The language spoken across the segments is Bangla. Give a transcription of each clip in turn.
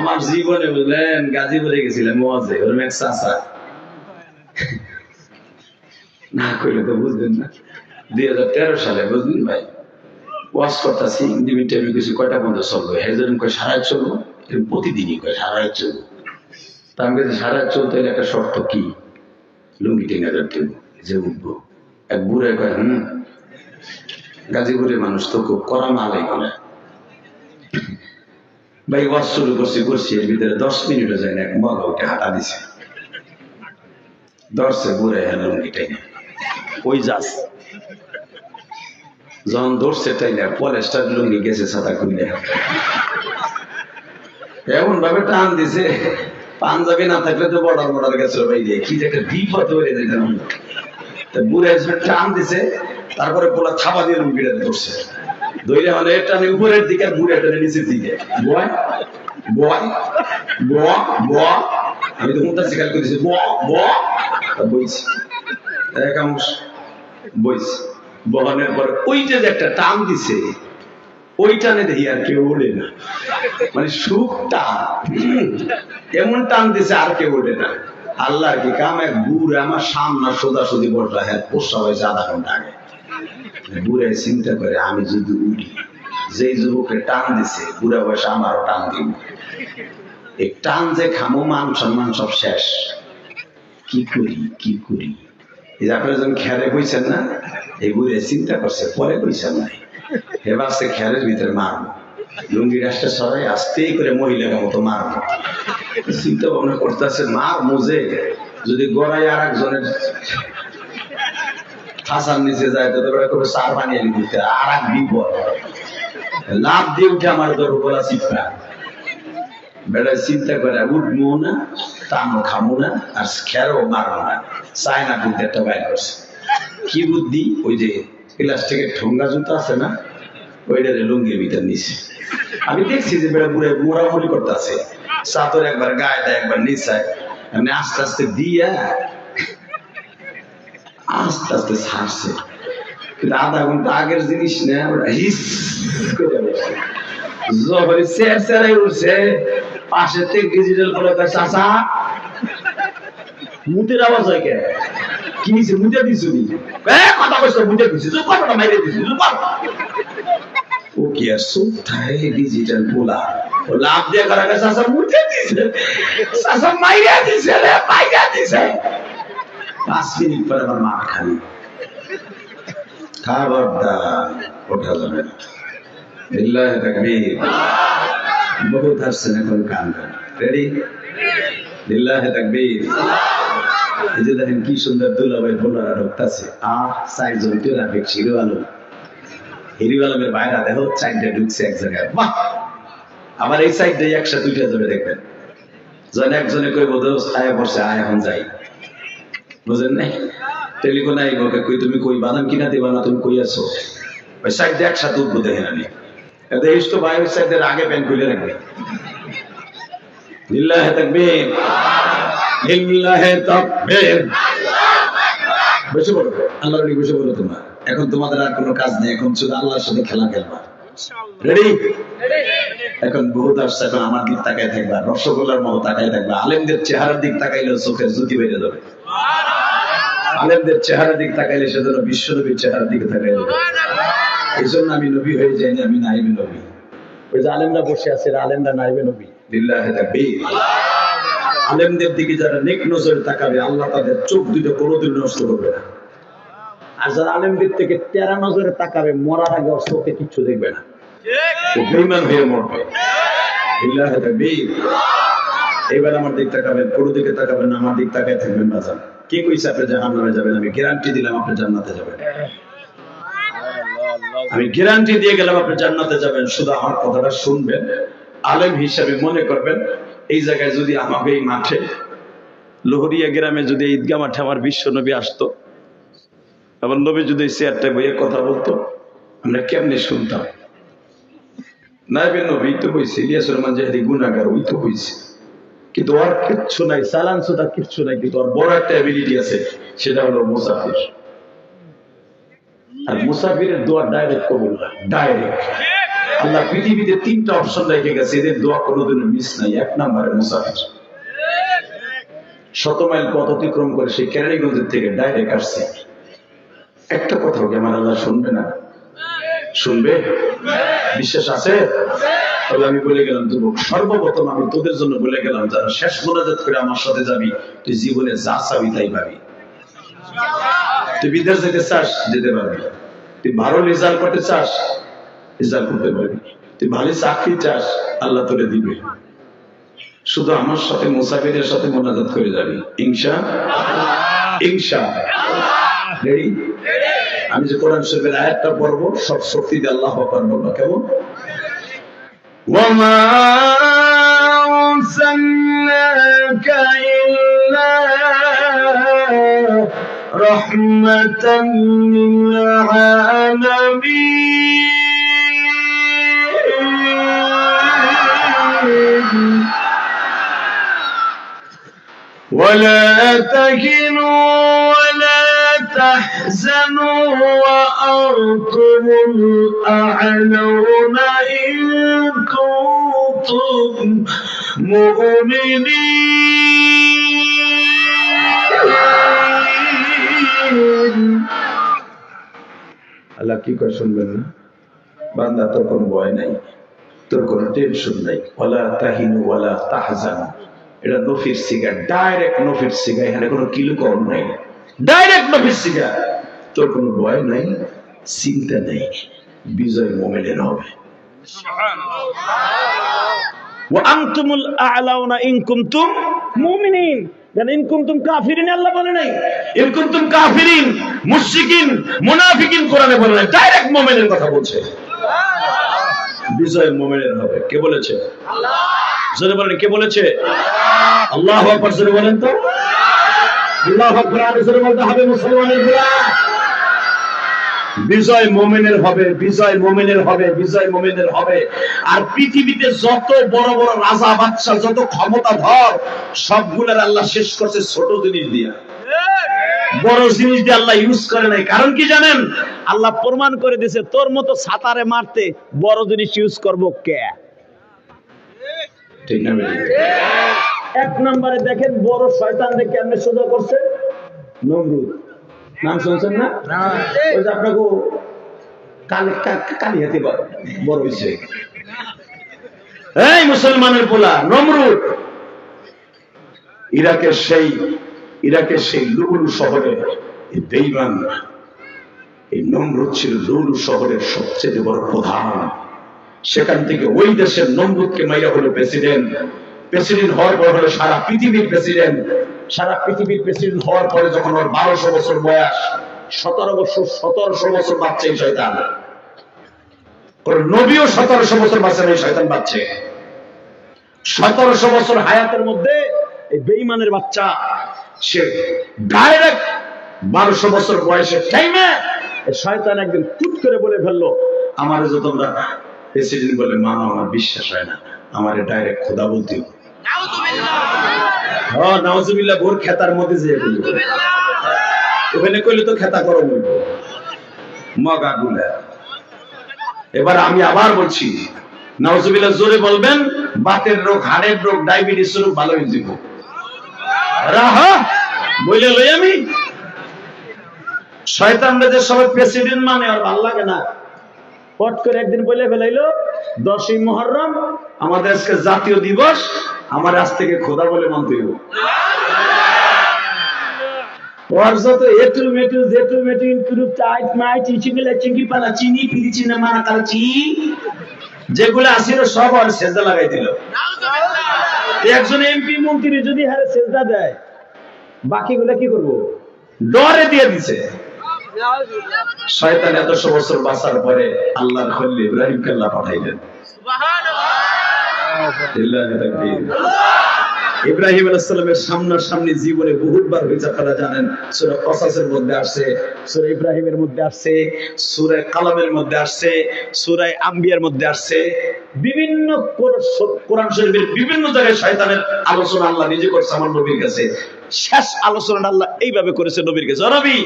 আমার জীবনে বুঝলেন গাজীপুরে গেছিলাম ওয়াজে, ওর এক চাচা না কইলে তো বুঝবেন না, 2013 সালে বুঝলেন ভাই, ওয়াজ করতেছি ইন্ডিভিজুয়াল আমি কিছু কয়টা বন্ধ চলবো, হেজন কয় সারা চলবো, প্রতিদিনই কয় সারা চলবো। তা আমি কাছে সারা চলতে হলে একটা শর্ত কি, লুঙ্গি টেনে দেব যে উঠবো। এক বুড়ে কয় গাজীপুরের মানুষ তো খুব কড়া মালাই করে ভাই, ওয়াজ শুরু করছি এর ভিতরে 10 মিনিটও যায় না, এক মগা উঠে হাঁটা দিছে, ধরছে বুড়ে হ্যাঁ লুঙ্গি টেনে ওই যাস, যখন ধরছে তাই না পলেস্টার লুঙ্গি গেছে ছাতা খুলে এমন ভাবে টান দিছে, পাঞ্জাবি না থাকলে তো বর্ডার গেছিল ভাই, কি যে একটা বিপদ হয়ে যেত। বুড়ে টান দিছে, তারপরে পোলা থাবা দিয়ে লুঙ্গিটা ধরছে, ধরে মানে টানে উপরের দিকে, বুড়ে টানে নিচের দিকে, বয় বয় বয়, আমি তো মুখটা শিকার করেছি বইছি বইছি, বহানের পর ওইটা যে একটা টান দিছে, ওই টানে দেখি আর কেউ ওঠে না, মানে সুখ টান এমন টান দিছে আর কেউ ওঠে না। আল্লাহ কি কাম, এক বুড়ে আমার সামনে সোজাসুজি বসা, হ্যাঁ পোষা হয়েছে আধা ঘন্টা আগে। বুড়ে চিন্তা করে আমি যদি উঠি, যে যুবকের টান দিছে বুড়া বয়সে আমারও টান দিব, এই টান যে খামো মান সম্মান সব শেষ, কি করি। এই যে আপনারা যখন খেরে বইছেন না, এই বুড়ে চিন্তা করছে, পরে বইছেন নাই, এবার সে খেরের ভিতরে মারবো, লুঙ্গি রাস্তা সরাই আস্তেই করে মহিলাকে মতো মারবো, চিন্তা ভাবনা করতেছে মার মুজে যদি গড়াই আর একজনের ফাঁসার নিচে যায় তো করে সার বানিয়ে দিতে, আর এক বিপদ, লাভ দিয়ে উঠে আমার ধরো গলা চিপা, বেড়ায় চিন্তা করে উঠবো না, টানো খামো না, আর খেরো মারবো না, চায়না কিন্তু একটা বাইর করছে, কি বুদ্ধি, ওই যে প্লাস্টিকের ঠোঙ্গা জুতো আছে না, ওইটারে লুঙ্গির ভিতর নিছে। আমি দেখছি যে বেড়া বুড়ে মোড়ামুড়ি করতেছে, চাদর একবার গায়ে দেয় একবার নিচায়, এমনি আস্তে আস্তে দিয়া আস্তে আস্তে ছাড়ছে, কিন্তু আধা ঘন্টা আগের জিনিস না, ওরা হিস করে বসে, যখন চেয়ারে উঠছে পাশে থেকে ডিজিটাল করে চাচা মুতের আওয়াজ হয় কে, কি নিছে মুতে দিছো নি, কথা কইছো মুতে দিছি, কথাটা মাইরে দিছি, ও কি আর সুথায় ডিজিটাল পোলা, ও লাভ দিয়ে করা গেছে, চাচা মুতে দিছে, চাচা মাইরে দিছে রে, মাইরে দিছে। 5 মিনিট পরে আমার মা খালি খবরদার ওঠা যাবে না, লিল্লাহি তাকবীর, বহুত হাসছেন এখন কান রেডি, লিল্লাহি তাকবীর। এই যে দেখেন কি সুন্দর দুলাভাই বোলারা ঢুকতেছে, চারজন ট্রাফিক হিরো আলমের বাইরা দেখো 4টা ঢুকছে এক জায়গায়, বাহ, আবার এই সাইডে একসাথে উঠে যাবে দেখবেন, যখন একজনে কই বোধ আয়া পড়ছে, আয় এখন যাই, বুঝেন নাই, টেলিফোন আইব কই তুমি কই বাদাম কিনা দিবা না, তুমি কই আছো, ওই সাইডে একসাথে উঠবো দেখেন, আমি দেখিস তো ভাই ওই সাইডের আগে প্যান্ট খুলে রাখবে, লিল্লাহি তাকবীর, লিল্লাহি তাকবীর, বসে বলো আল্লাহর ওলি, বসে বলো তোমরা, এখন তোমাদের আর কোনো কাজ নেই, এখন শুধু আল্লাহর সাথে খেলা খেলবা, রেডি? এখন বহুত আসছে, এখন আমার দিক তাকায় থাকবা, রসগোল্লার মতো তাকায় থাকবা, আলেমদের চেহারার দিক তাকাইলে চোখের জ্যোতি বেড়ে যাবে, আলেমদের চেহারার দিক তাকাইলে সেজন্য বিশ্বনবীর চেহারার দিকে তাকাই যাবে। এই জন্য আমি নবী হয়ে যাইনি, আমি নাইবে নবী, ওই যে আলেমরা বসে আছে আলেমরা নাইবে নবী, লিল্লাহি তাকবীর। আলেমদের দিকে যারা নেক নজরে তাকাবে আল্লাহ তাদের চোখ দুটো কোনোদিন নষ্ট করবে না, আর যারা আলেমদের থেকে তেরা নজরে তাকাবে মরার আগে ওর চোখে কিচ্ছু দেখবে না, বেঈমান হয়ে মরবে, লিল্লাহি তাকবীর। এবার আমার দিক তাকাবেন, কোনো দিকে তাকাবেন না, আমার দিক তাকায় থাকবেন, বাজান কে কইছে আপনি জাহান্নামে যাবেন, আমি গ্যারান্টি দিলাম আপনি জান্নাতে যাবেন, আমি গ্যারান্টি দিয়ে গেলাম আপনি জান্নাতে যাবেন, শুধু আমার কথাটা শুনবেন, আলেম হিসাবে মনে করবেন, এই জায়গায় যদি আমাকে এই মাঠে লোহরিয়া গ্রামে যদি ঈদগাহ মাঠে আমার বিশ্ব নবী আসতো, আবার নবী যদি চেয়ারটা বইয়ে কথা বলতো, আমরা কেমনে শুনতাম, নাইবে নবী তো কইছে, ইলিয়াস রহমান জাহেরি গুনাহগার, ওই তো কইছে, কিন্তু ওর কিচ্ছু নাই, চালান সুদা কিচ্ছু নাই, কিন্তু ওর বড় একটা এবিলিটি আছে, সেটা হলো মুসাফির, আর মুসাফিরের দোয়া ডাইরেক্ট কবুল হয়, ডাইরেক্ট। আল্লাহ পৃথিবীতে 3টা অপশন রেখে গেছে, এদের দোয়া কোনোদিন মিস নাই। 1 নম্বরে মুসাফির, 100 মাইল পথ অতিক্রম করে সেই কেরানীগঞ্জের থেকে ডাইরেক্ট আসছে। একটা কথাও কি আমার আল্লাহ শুনবে না? শুনবে? বিশ্বাস আছে? তবে আমি বলে গেলাম তো, সর্বপ্রথম আমি তোদের জন্য বলে গেলাম, যারা শেষ মোনাজাত করে আমার সাথে যাবি, তুই জীবনে যা চাবি তাই পাবি। তুই বিদেশ যেতে চাস, যেতে পারবি। তুই ভালো রেজাল্ট করতে চাস, রেজাল্ট করতে পারবি। তুই ভালো চাকরি চাস, আল্লাহ তোরে দিবে। শুধু আমার সাথে মুসাফিরের সাথে মোনাজাত করে যাবি, ইনশাআল্লাহ। রেডি? আমি যে কোরআন শরীফের আয়াতটা পড়বো, সব শক্তি দিয়ে আল্লাহু আকবার বলবো। কেমন? ওয়ামা আরসালনাকা ইল্লা রাহমাতান লিল আলামিন ولا تهنوا ولا تحزنوا وأنتم الأعلون إن كنتم مؤمنين আল্লাহ কি করে শুনবেন না? বান্দা, তোর কোনো ভয় নাই, তোর কোনো টেনশন নাই। ওয়ালা তাহিনু ওয়ালা তাহজানু, এটা নফির সিগা, ডাইরেক্ট নফির সিগা, এখানে কোনো কিলু কম নাই, ডাইরেক্ট নফির সিগা। তোর কোনো ভয় নাই, চিন্তা নেই, বিজয় মুমিনের হবে। ওয়া আনতুমুল আ'লাউনা ইন কুনতুম মুমিনিন। ইন কুনতুম কাফিরিন আল্লাহ বলে নাই, ইন কুনতুম কাফিরিন, মুশরিকিন, মুনাফিকিন কোরআনে বলে নাই, ডাইরেক্ট মুমিনের কথা বলছে। বিজয় মুমিনের হবে। কে বলেছে? আল্লাহ। জোরে বলেন, কে বলেছে? আল্লাহু আকবার। জোরে বলেন তো, আল্লাহু আকবার। আর জোরে বলতে হবে মুসলমানের গুলা। বিজয় মুমিনের হবে, বিজয় মুমিনের হবে, বিজয় মুমিনের হবে। আর পৃথিবীতে যত বড় বড় রাজা বাদশা, যত ক্ষমতাধর, সবগুলোর আল্লাহ শেষ করছে ছোট জিনিস দিয়া। বড় জিনিস দিয়ে আল্লাহ ইউজ করে নাই। কারণ কি জানেন? আল্লাহ প্রমাণ করে দিয়েছে, তোর মতো ছাতারে মারতে বড় জিনিস ইউজ করবো কে? ঠিক না? 1 নম্বরে দেখেন বড় শয়তানকে কেমনে সোজা করছে। নমরুদ, নাম শুনছেন না? ওই যে আপনাকে কালিহাতি বড় হয়েছে, এই মুসলমানের পোলা নমরুদ। ইরাকের সেই লুলু শহরে বেঈমান এই নমরুদ ছিল লুলু শহরের সবচেয়ে বড় প্রধান। সেখান থেকে ওই দেশের নমরুদকে মাইরা হলো প্রেসিডেন্ট। প্রেসিডেন্ট হওয়ার পর হলো সারা পৃথিবীর প্রেসিডেন্ট। সারা পৃথিবীর প্রেসিডেন্ট হওয়ার পরে যখন ওর 1200 বছর বয়স, 1700 বছর বাচ্চা এই শয়তান। ওর নবীও 1700 বছর বাচ্চা এই শয়তান বাচ্চা। 1700 বছর হায়াতের মধ্যে এই বেঈমানের বাচ্চা সে ডাইরেক্ট 1200 বছর বয়সের টাইমে শয়তান একদিন ফুট করে বলে ফেললো, আমারে যে তোমরা প্রেসিডেন্ট বলে মানো, আমার বিশ্বাস হয় না, আমারে ডাইরেক্ট খোদা বলতে হবে। নাউজুবিল্লাহ। ভোর খেতার মধ্যে যে ওখানে কইলে তো খেতা করো মগা গুলা। এবার আমি আবার বলছি, নাউজুবিল্লাহ জোরে বলবেন। বাতের রোগ, হাড়ের রোগ, ডায়াবেটিস রোগ ভালো হয়ে যাব। রাহা বলে লই আমি শয়তানরা যে সবাই প্রেসিডেন্ট মানে আর ভালো লাগে না। পট করে একদিন বলে ফেলাইলো 10ই মুহররম আমাদের আজকে জাতীয় দিবস, আমার আজ থেকে খোদা বলে মানতে হইব। ওর যত এটু মেটু জেটু মেটু ইনক্লুড টাইট মাইট ইচিগুলা চিংকি পালা চিনি পিরিচি না মানা কালচি যেগুলো আসিল সব আর সেজদা লাগাই দিল। একজন এমপি মন্ত্রী যদি হারে সেজদা দেয়, বাকিগুলা কি করব? ডরে দিয়ে দিছে। শয়তান 100 বছর বাঁচার পরে আল্লাহর খলিল ইব্রাহিমকে আল্লাহ পাঠাইলেন। ইব্রাহিম আলাইহিস সালামের সামনাসামনি জীবনে বহুবার হয়েছে, আপনারা জানেন। সূরা কসাসের মধ্যে আসছে, সূরা ইব্রাহিমের মধ্যে আসছে, সূরা কালামের মধ্যে আসছে, সূরা আম্বিয়ার মধ্যে আসছে। বিভিন্ন কোরআন শরীফের বিভিন্ন জায়গায় শয়তানের আলোচনা আল্লাহ নিজে করছে আমার নবীর কাছে। শেষ আলোচনা আল্লাহ এইভাবে করেছে নবীর কাছে, নবী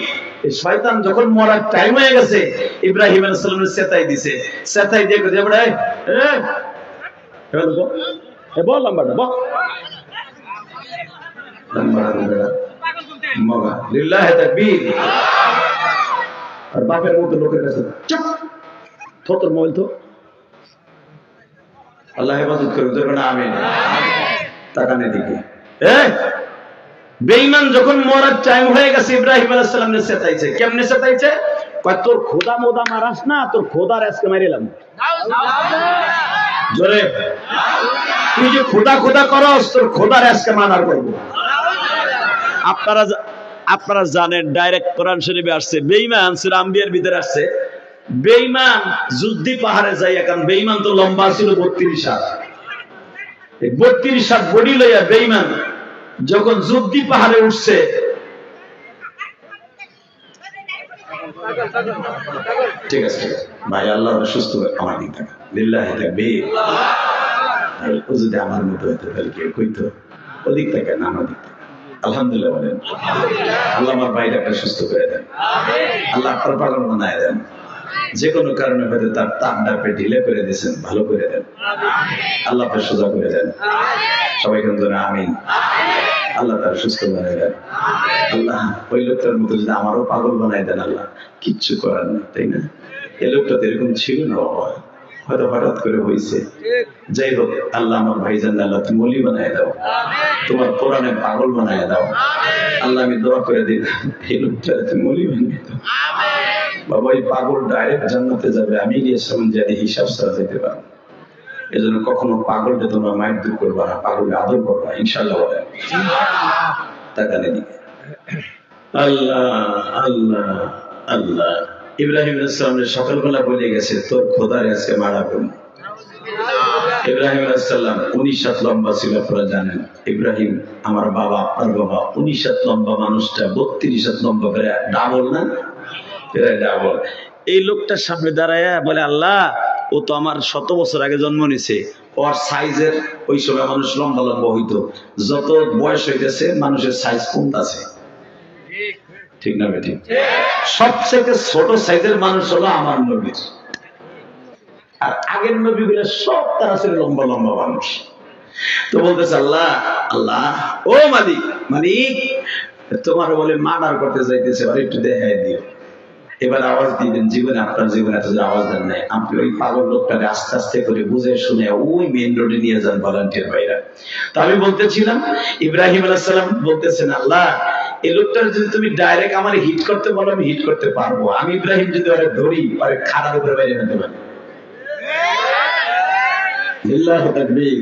এই শয়তান যখন মরার টাইম হয়ে গেছে ইব্রাহিম আলাইহিস সালামের চেতাই দিছে, চেতাই দিয়ে কই এবড়া এ বল লম্বাটা বল লম্বাটা মগা লিল্লাহি তাকবীর। আর বাপের মতো লোকের কাছে চুপ তোর মোবাইল তো আল্লাহ হেফাজত করবে, তোর না আমিন। তাকানে দিকে বেঈমান যখন মরার টাইম হয়ে গেছে ইব্রাহিম আলাইহিস সালামের চেতাইছে, কেমনে চেতাইছে? কয় তোর খোদা মোদা মারাস না, তোর খোদার আজকে মারিলাম। জোরে তুই যে খোদা খোদা করস, তোর খোদার আজকে মারার করবো। আপনারা জানেন ডাইরেক্ট কোরআন শরীফে আসছে বেঈমান সূরা আম্বিয়ার ভিতরে আসছে বেঈমান যুদ্ধি পাহাড়ে যাইয়া, কারণ বেঈমান তো লম্বা ছিল 32 হাত, এই 32 হাত বডি লইয়া বেঈমান যখন যুদ্ধি পাহাড়ে উঠছে, ঠিক আছে ভাই আল্লাহ সুস্থ আমার দিক থাকা লিল্লাহি তাকবীর। ও যদি আমার মতো হতো তাহলে কেউ কইতো ওদিক থেকে না আমার দিক থেকে। আলহামদুলিল্লাহ বলেন আল্লাহ আমার ভাইটাকে সুস্থ করে দেন, আল্লাহ আপনার পাগল বানায় দেন, যে কোনো কারণে হয়তো তার তাপটা ঢিলে করে দিয়েছেন, ভালো করে দেন, আল্লাহ আপনার সোজা করে দেন, সবাই কিন্তু আমিন। আল্লাহ তার সুস্থ বানায় দেন, আল্লাহ ওই লোকটার মতো যদি আমারও পাগল বানায় দেন, আল্লাহ কিচ্ছু করার নেই, তাই না? এই লোকটা তো এরকম ছিল না, হয়তো হঠাৎ করে হয়েছে। যাই হোক আল্লাহ আমার ভাইজান আল্লাহ তুমি ওলি বানায় দাও, তোমার কোরআনে পাগল বানায় দাও, আল্লাহ আমি দোয়া করে দিই এই লোকটা তুমি ওলি বানিয়ে দাও বাবা। এই পাগল ডাইরেক্ট জান্নাতে যাবে, আমি গিয়ে সামনে যাই হিসাব ছাড়া যেতে পারবো। এই জন্য কখনো পাগলকে তোমরা মাইক দূর করবা না, পাগলকে আদর করবা ইনশাআল্লাহ বলেন। তাকানে দিকে আল্লাহ আল্লাহ আল্লাহ। ইব্রাহিম আলাইহিস সালামের সকালবেলা বলে গেছে তোর খোদার আজকে মারা করব। ইব্রাহিম আলাইহিস সালাম 19 হাত লম্বা ছিল, আপনারা জানেন। ইব্রাহিম আমার বাবা, আপনার বাবা 19 হাত লম্বা মানুষটা 32 হাত লম্বা করে ডাবল না, ডাবল। এই লোকটার সামনে দাঁড়ায় বলে আল্লাহ ও তো আমার 100 বছর আগে জন্ম নিছে, ওর সাইজের ওই সময় মানুষ লম্বা লম্বা হইতো, যত বয়স হইতেছে মানুষের সাইজ কমতেছে, ঠিক না বেঠিক? সবচেয়ে ছোট সাইজের মানুষ হলো আমার নবীর, আর আগের নবীগুলো সব তারা ছিল লম্বা লম্বা মানুষ। তো বলতেছে আল্লাহ আল্লাহ ও মালিক মালিক তোমার বলে মার্ডার করতে যাইতেছে, আর একটু দেখাই দিও। এবার আওয়াজ দিবেন, জীবনে আপনার জীবনে এত যে আওয়াজ দেন নাই, আপনি ওই পাগল লোকটাকে আস্তে আস্তে করে বুঝে শুনে ওই মেইন রোডে নিয়ে যান ভলান্টিয়ার ভাইরা। তো আমি বলতেছিলাম ইব্রাহিম আলাইহিস সালাম বলতেছেন আল্লাহ এই লোকটার যদি তুমি ডাইরেক্ট আমার হিট করতে বলো আমি হিট করতে পারবো, আমি ইব্রাহিম যদি ওরে ধরি ওরে খাড়ার উপরে বাইরে ফেলতে পারি। লিল্লাহি তাকবীর।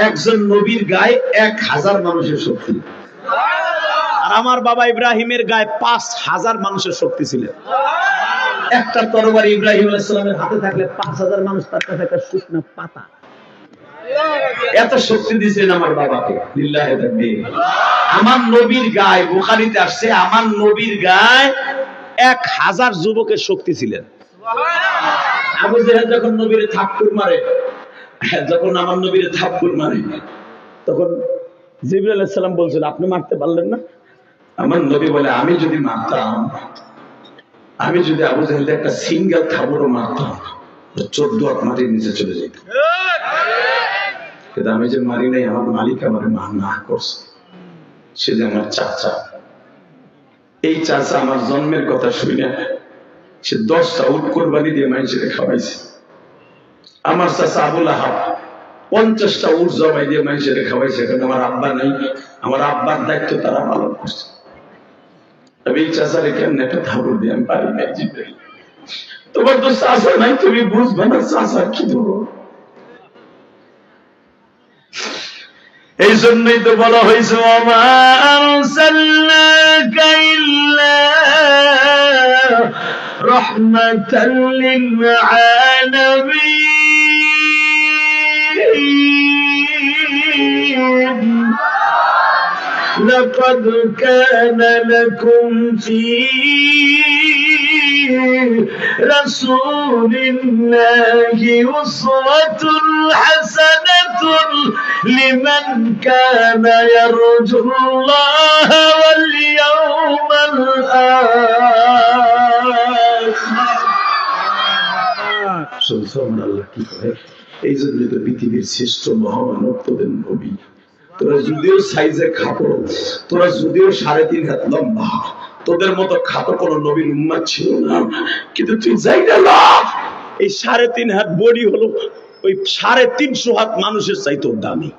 একজন নবীর গায়ে 1000 মানুষের শক্তি, আর আমার বাবা ইব্রাহিমের গায়ে 5000 মানুষের শক্তি ছিল। একটা তরবারি ইব্রাহিম আলাইহিস সালামের হাতে থাকলে 5000 মানুষ তার কাছে একটা শুকনো পাতা, এত শক্তি দিয়েছেন আমার বাবাকে। লিল্লাহি তাকবীর। আমার নবীর গায়ে, বুখারীতে আসছে আমার নবীর গায়ে 1000 যুবকের শক্তি ছিলেন। আবু জেহেল যখন নবীরে থাপ্পড় মারে, যখন আমার নবীরে থাপ্পড় মারে, তখন জিবরাইল আলাইহিস সালাম বলছিল আপনি মারতে পারলেন না? আমার নবী বলে আমি যদি মারতাম, আমি যদি আবু জেহেল একটা সিঙ্গেল থাপ্পড়ও মারতাম 14 হাত মাটির নিচে চলে যেত। কিন্তু আমি যে মারি নাই, আমার মালিক আমার না করছে, সে যে আমার চাচা। এই চাচা আমার জন্মের কথা শুনে সে 10টা উট কোরবানি দিয়ে মানুষের খাওয়াইছে। আমার চাচা আবুল আহাব 50টা উট জবাই দিয়ে মানুষের খাওয়াইছে, কারণ আমার আব্বা নাই, আমার আব্বার দায়িত্ব তারা পালন করছে। তবে এই চাচারে কেমন একটা থাবড় দিয়ে আমি পারি নাই। জিব্রাইল তোমার তো চাচা নাই, তুমি বুঝবে না চাচা কি ধরো। এই জন্যই তো বলা হয়েছে ওমা আরসালনাকা ইল্লা রাহমাতাল লিল আলামিন। লাকাদ কানা লাকুম ফি রাসূলিল্লাহি উসওয়াতুন হাসানাতুন লিমান কানা ইয়ারজুল্লাহ ওয়াল ইয়াউমাল আখির। সুবহান আল্লাহ কি করে। এই জন্য তো পৃথিবীর শ্রেষ্ঠ মহামানব তোদের নবী। তোরা যদিও সাইজে খাটো, তোরা যদিও 3.5 হাত লম্বা, তোদের মতো খাটো কোন নবীর উম্মত ছিল না। কিন্তু তুই যাইটা না, এই 3.5 হাত বডি হলো ওই 350 হাত মানুষের চাইতেও দামি।